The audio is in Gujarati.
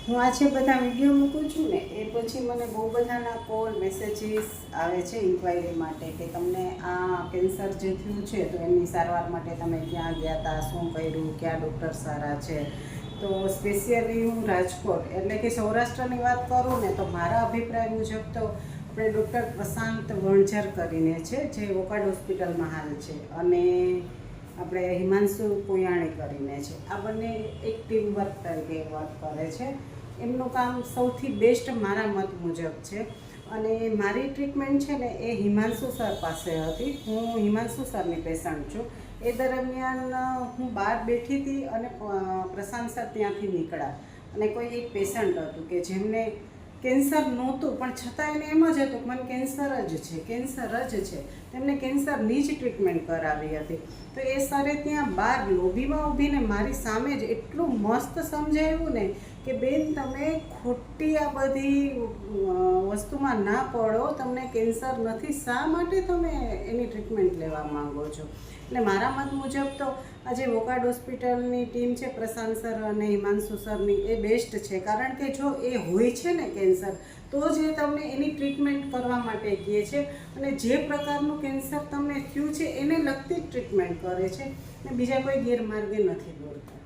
હું આજે બધા વિડીયો મૂકું છું ને એ પછી મને બહુ બધાના કોલ મેસેજીસ આવે છે ઇન્ક્વાયરી માટે કે તમને આ કેન્સર જે થયું છે તો એની સારવાર માટે તમે ક્યાં ગયા હતા, શું કર્યું, કયા ડૉક્ટર સારા છે. તો સ્પેશિયલી હું રાજકોટ એટલે કે સૌરાષ્ટ્રની વાત કરું ને તો મારા અભિપ્રાય મુજબ તો આપણે ડૉક્ટર પ્રશાંત વણઝર કરીને છે જે વોકાડ હોસ્પિટલમાં હાલ છે, અને આપણે હિમાંશુ પુયાણી કરીને છે. આ બંને એક ટીમ વર્ક તરીકે વર્ક કરે છે. એમનું કામ સૌથી બેસ્ટ મારા મત મુજબ છે. અને મારી ટ્રીટમેન્ટ છે ને એ હિમાંશુ સર પાસે હતી. હું હિમાંશુ સરની પેશન્ટ છું. એ દરમિયાન હું બહાર બેઠી હતી અને પ્રશાંત સર ત્યાંથી નીકળ્યા, અને કોઈ એક પેશન્ટ હતું કે જેમને કેન્સર નહોતું પણ છતાં એને એમ જ હતું કે મને કેન્સર જ છે. તેમને કેન્સરની જ ટ્રીટમેન્ટ કરાવી હતી. તો એ સરે ત્યાં બહાર લોબીમાં ઊભીને મારી સામે જ એટલું મસ્ત સમજાવ્યું ને કે બેન તમે ખોટી આ બધી વસ્તુમાં ના પડો, તમને કેન્સર નથી, શા માટે તમે એની ટ્રીટમેન્ટ લેવા માંગો છો. એટલે મારા મત મુજબ તો આજે વોકાડ હોસ્પિટલની ટીમ છે પ્રશાંત સર અને હિમાંશુ સરની એ બેસ્ટ છે. કારણ કે જો એ હોય છે ને કેન્સર તો જ એ તમને એની ટ્રીટમેન્ટ કરવા માટે કહે છે, અને જે પ્રકારનું કેન્સર તમને થયું છે એને લગતી જ ટ્રીટમેન્ટ કરે છે, ને બીજા કોઈ ગેરમાર્ગે નથી દોરતા.